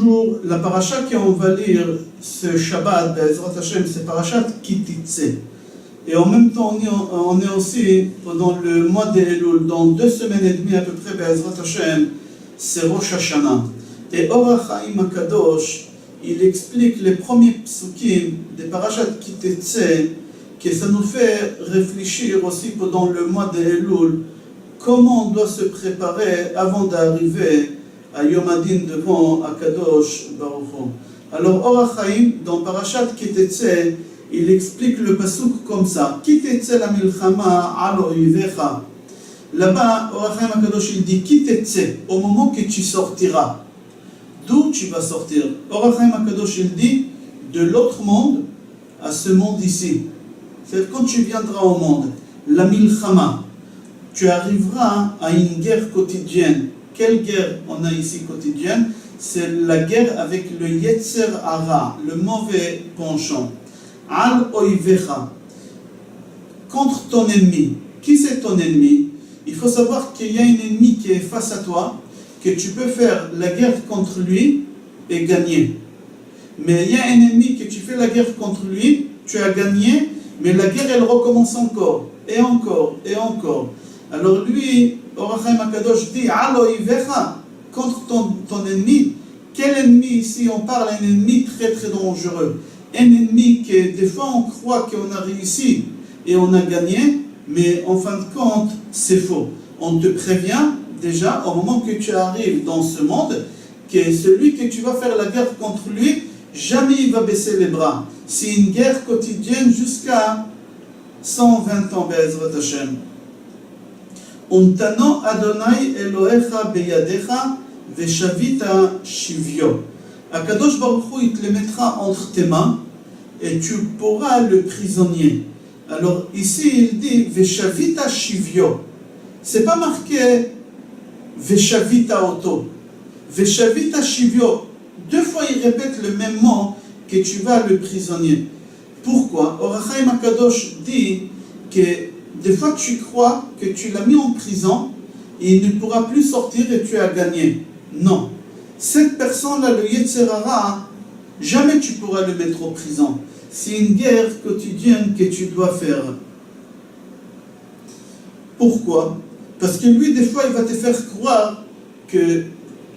toujours la paracha qu'on va lire ce Shabbat, Be'ezrat Hashem, c'est parachat Kititse. Et en même temps, on est aussi pendant le mois d'Elul, dans 2 semaines et demie à peu près, Be'ezrat Hashem, c'est Rosh Hashanah. Et Or HaChaim HaKadosh, il explique les premiers psukim des parachats Kititse, que ça nous fait réfléchir aussi pendant le mois d'Elul, comment on doit se préparer avant d'arriver à Yom Adin devant Akadosh Baruch Hu. Alors Or HaChaim, dans parachat Kititse, il explique le pasuk comme ça. Kititse la milchama al oivecha. Là-bas, Or HaChaim HaKadosh, il dit Kititse, au moment que tu sortiras. D'où tu vas sortir? Or HaChaim HaKadosh, il dit de l'autre monde à ce monde ici. C'est-à-dire quand tu viendras au monde, la milchama, tu arriveras à une guerre quotidienne. Quelle guerre on a ici quotidienne? C'est la guerre avec le Yetzer Hara, le mauvais penchant. Al oivecha, contre ton ennemi. Qui c'est ton ennemi? Il faut savoir qu'il y a un ennemi qui est face à toi, que tu peux faire la guerre contre lui et gagner. Mais il y a un ennemi que tu fais la guerre contre lui, tu as gagné, mais la guerre elle recommence encore, et encore, et encore. Alors lui, Or HaChaim HaKadosh dit, Al oivecha, contre ton ennemi. Quel ennemi ici? On parle d'un ennemi très très dangereux. Un ennemi que des fois on croit qu'on a réussi et on a gagné, mais en fin de compte, c'est faux. On te prévient déjà au moment que tu arrives dans ce monde que celui que tu vas faire la guerre contre lui, jamais il va baisser les bras. C'est une guerre quotidienne jusqu'à 120 ans, Be'ezrat Hashem. Untano Adonai Elohecha beyadecha veshavita shivyo. Akadosh Baruch Hu, il te le mettra entre tes mains et tu pourras le prisonnier. Alors ici il dit veshavita shivyo. C'est pas marqué veshavita auto. Veshavita shivyo. 2 fois il répète le même mot que tu vas le prisonnier. Pourquoi? Or HaChaim HaKadosh dit que des fois tu crois que tu l'as mis en prison et il ne pourra plus sortir et tu as gagné. Non. Cette personne-là, le Yetzer Hara, jamais tu pourras le mettre en prison. C'est une guerre quotidienne que tu dois faire. Pourquoi? Parce que lui, des fois, il va te faire croire que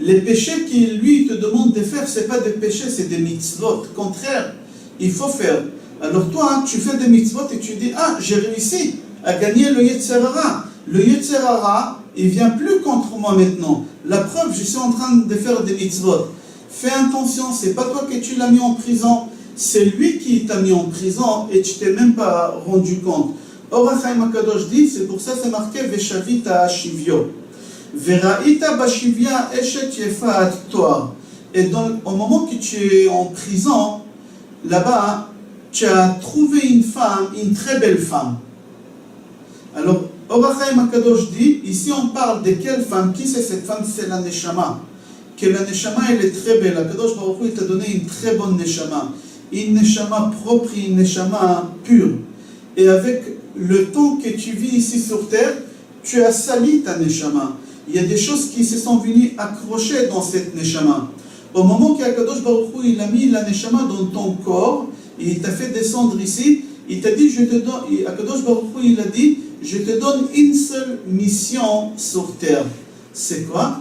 les péchés qu'il lui te demande de faire, ce n'est pas des péchés, c'est des mitzvot. Au contraire, il faut faire. Alors toi, tu fais des mitzvot et tu dis, ah, j'ai réussi à gagner le Yetzer Hara. Le Yetzer Hara, il ne vient plus contre moi maintenant. La preuve, je suis en train de faire des mitzvot. Fais attention, ce n'est pas toi que tu l'as mis en prison, c'est lui qui t'a mis en prison et tu ne t'es même pas rendu compte. Or HaChaim HaKadosh dit, c'est pour ça c'est marqué Veshavita Shivyo. Veraita Bashivya Eshet Yefat Toar. Et donc, au moment que tu es en prison, là-bas, tu as trouvé une femme, une très belle femme. Alors, Or HaChaim HaKadosh dit, ici on parle de quelle femme? Qui c'est cette femme? C'est la Neshama. Que la Neshama elle est très belle. Akadosh Baruch Hu il t'a donné une très bonne Neshama. Une Neshama propre, une Neshama pure. Et avec le temps que tu vis ici sur terre, tu as sali ta Neshama. Il y a des choses qui se sont venues accrocher dans cette Neshama. Au moment qu'Akadosh Baruch Hu il a mis la Neshama dans ton corps, et il t'a fait descendre ici, il t'a dit, je te donne, Akadosh Baruch Hu il a dit, je te donne une seule mission sur terre. C'est quoi?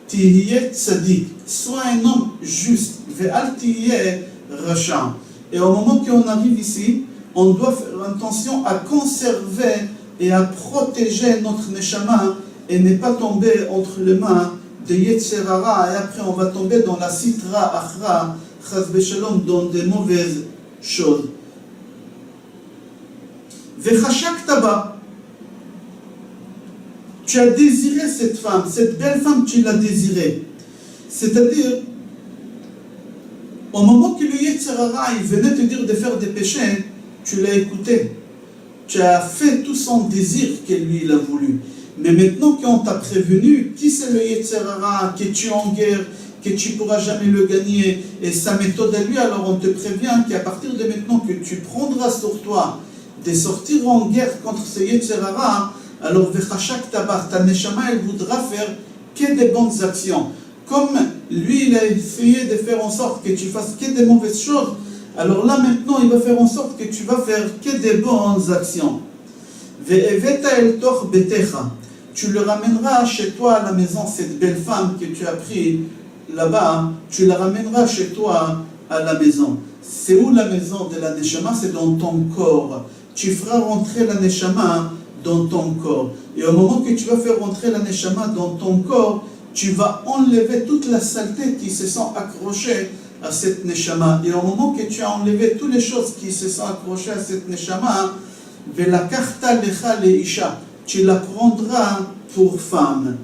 Tihiyeh tzadik. Sois un homme juste. Ve'al tihiyeh rasha. Et au moment qu'on arrive ici, on doit faire attention à conserver et à protéger notre neshama et ne pas tomber entre les mains de Yetzer Hara et après on va tomber dans la sitra achra, chas v'shalom, dans des mauvaises choses. Vechashak taba. Tu as désiré cette femme, cette belle femme, tu l'as désirée. C'est-à-dire, au moment que le Yetzer Hara il venait te dire de faire des péchés, tu l'as écouté. Tu as fait tout son désir que lui il a voulu. Mais maintenant qu'on t'a prévenu, qui c'est le Yetzer Hara, que tu es en guerre, que tu ne pourras jamais le gagner, et sa méthode à lui, alors on te prévient qu'à partir de maintenant que tu prendras sur toi de sortir en guerre contre ce Yetzer Hara, alors Vechashak Tabar, ta Neshama, elle voudra faire que des bonnes actions. comme lui, il a essayé de faire en sorte que tu fasses que des mauvaises choses, alors là maintenant, il va faire en sorte que tu vas faire que des bonnes actions. Ve'eveta el toch betecha. Tu le ramèneras chez toi à la maison, cette belle femme que tu as pris là-bas, tu la ramèneras chez toi à la maison. C'est où la maison de la Neshama? C'est dans ton corps. Tu feras rentrer la Neshama dans ton corps. Et au moment que tu vas faire rentrer la Neshama dans ton corps, tu vas enlever toute la saleté qui se sont accrochées à cette Neshama. Et au moment que tu as enlevé toutes les choses qui se sont accrochées à cette Neshama, Velakachta lecha leisha, tu la prendras pour femme.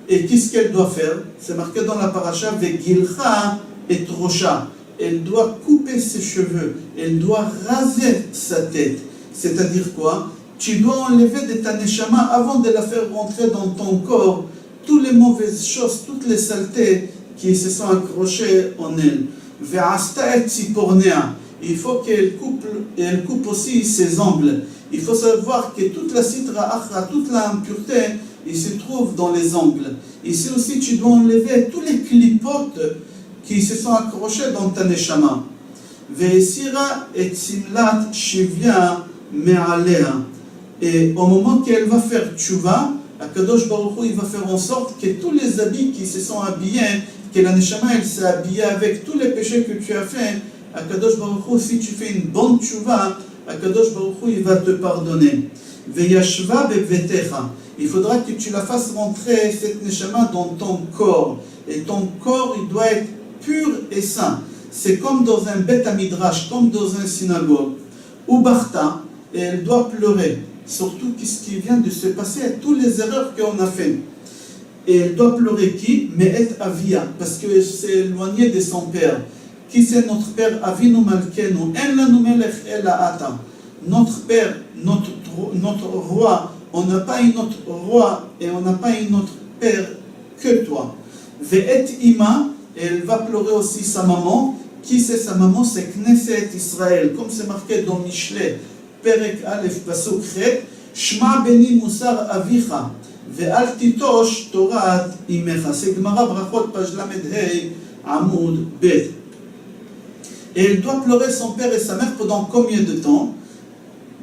Et qu'est-ce qu'elle doit faire? C'est marqué dans la paracha, Vegilcha et Rosha. Elle doit couper ses cheveux, elle doit raser sa tête. C'est-à-dire quoi? Tu dois enlever de ta neshama avant de la faire rentrer dans ton corps toutes les mauvaises choses, toutes les saletés qui se sont accrochées en elle. Ve'asta et tzipornea. Il faut qu'elle coupe aussi ses ongles. Il faut savoir que toute la sitra achra, toute l'impureté, il se trouve dans les ongles. Ici aussi, tu dois enlever tous les clipotes qui se sont accrochés dans ta neshama. Ve'esira et simlat shivya me'alea. Et au moment qu'elle va faire tchouva, Akadosh Baruch Hu, il va faire en sorte que tous les habits qui se sont habillés, que la neshama elle s'est habillée avec tous les péchés que tu as fait, Akadosh Baruch Hu, si tu fais une bonne tchouva, Akadosh Baruch Hu, il va te pardonner. Ve'yashva bevetecha. Il faudra que tu la fasses rentrer, cette neshama, dans ton corps. Et ton corps, il doit être pur et saint. C'est comme dans un bet midrash, comme dans une synagogue. Ubarta, et elle doit pleurer. Surtout ce qui vient de se passer, toutes les erreurs qu'on a faites. Et elle doit pleurer qui? Me'et avia, parce qu'elle s'est éloignée de son père. Qui c'est notre père? Avinu malkenu, en lanu melech ela ata. Notre père, notre roi, on n'a pas un autre roi et on n'a pas un autre père que toi. Ve'et ima, elle va pleurer aussi sa maman. Qui c'est sa maman? C'est Knesset Israël, comme c'est marqué dans Mishlei. Perek Aleph Pasuk Chet, Shma beni musar avicha, ve'al titosh torat imecha. C'est Gemara Brachot, page Lamed Hei, Amoud Bet. Et elle doit pleurer son père et sa mère pendant combien de temps?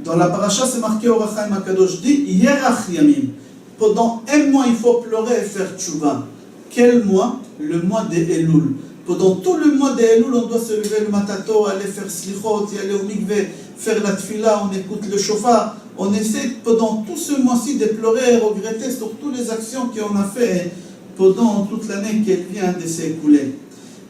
Dans la paracha, c'est marqué Or HaChaim HaKadosh dit Yerach Yamim. Pendant un mois, il faut pleurer et faire tchouva. Quel mois? Le mois de Elul. Pendant tout le mois de Elul, on doit se lever le matato, aller faire slichot, aller au mikveh, faire la tfila, on écoute le shofar. On essaie pendant tout ce mois-ci de pleurer et regretter sur toutes les actions qu'on a fait pendant toute l'année qui vient de s'écouler.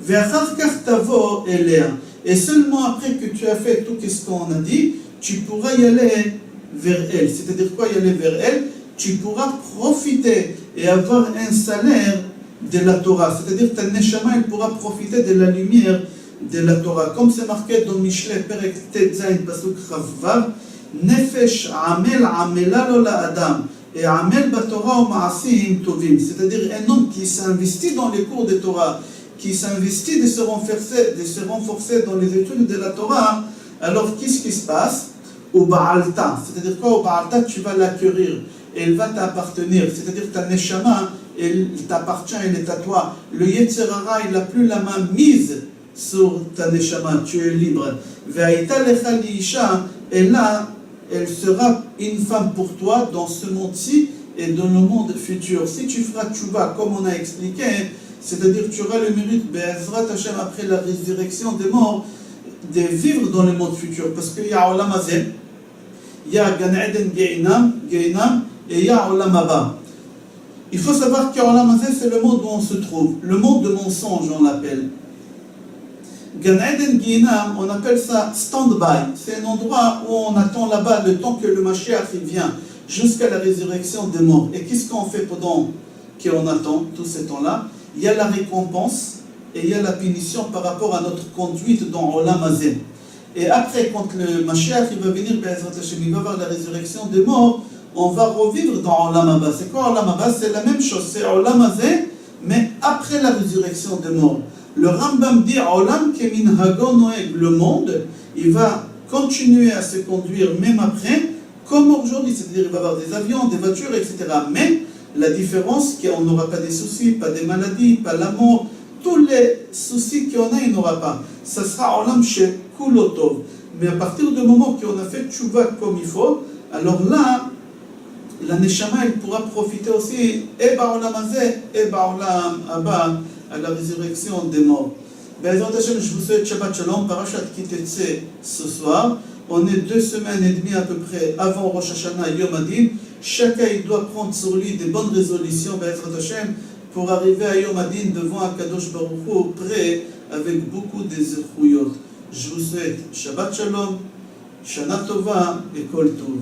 Ve'achar kach tavo elea. Et seulement après que tu as fait tout ce qu'on a dit, tu pourras y aller vers elle. C'est-à-dire quoi, y aller vers elle? Tu pourras profiter et avoir un salaire de la Torah. C'est-à-dire ta neshama, elle pourra profiter de la lumière de la Torah. Comme c'est marqué dans Mishlei, Perek Tet Zayin, Pasuk Chavvav, Nefesh Amel Amela lo la Adam. Et Amel Batorah ou Maasim Tovim. C'est-à-dire un homme qui s'investit dans les cours de Torah, qui s'investit de se renforcer dans les études de la Torah, alors qu'est-ce qui se passe? Au Baalta, c'est-à-dire quoi? Au Baalta, tu vas l'acquérir, elle va t'appartenir, c'est-à-dire ta neshama, elle t'appartient, elle est à toi. Le Yetzirara, il n'a plus la main mise sur ta neshama, tu es libre. Ve'aita lecha liisha, et là, elle sera une femme pour toi dans ce monde-ci et dans le monde futur. Si tu feras tchouva, comme on a expliqué, c'est-à-dire tu auras le mérite, Be'ezrat Hashem, après la résurrection des morts, de vivre dans le monde futur. Parce qu'il y a Olam Hazeh, il y a Gan Eden Geinam, et il y a Olam Haba. Il faut savoir que Olam Hazeh, c'est le monde où on se trouve. Le monde de mensonge, on l'appelle. Gan Eden Geinam, on appelle ça stand-by. C'est un endroit où on attend là-bas le temps que le Mashiach vient, jusqu'à la résurrection des morts. Et qu'est-ce qu'on fait pendant qu'on attend tout ce temps-là? Il y a la récompense et il y a la punition par rapport à notre conduite dans Olam Hazeh. Et après, quand le Mashiach il va venir, il va voir la résurrection des morts, on va revivre dans Olam Haba. C'est quoi Olam Haba? C'est la même chose, c'est Olam Hazeh, mais après la résurrection des morts. Le Rambam dit Olam kemin hago noeg, le monde, il va continuer à se conduire même après, comme aujourd'hui, c'est-à-dire il va y avoir des avions, des voitures, etc. Mais La différence, c'est qu'on n'aura pas des soucis, pas des maladies, pas la mort. Tous les soucis qu'on a, il n'aura pas. Ça sera olam chez Kulotov. Mais à partir du moment qu'on a fait tchouva comme il faut, alors là, la neshama, elle pourra profiter aussi, et ba'olam hazeh, et ba'olam haba, à la résurrection des morts. Be'ezrat Hashem, je vous souhaite Shabbat Shalom, Parashat Ki Tetzeh ce soir. On est 2 semaines et demie à peu près avant Rosh Hashanah Yom Adin. Chacun il doit prendre sur lui des bonnes résolutions, Be'ezrat Hashem, pour arriver à Yom Adin devant Akadosh Baruch Hu, prêt avec beaucoup de zechuyot. Je vous souhaite Shabbat Shalom, Shana Tova et Kol Tov.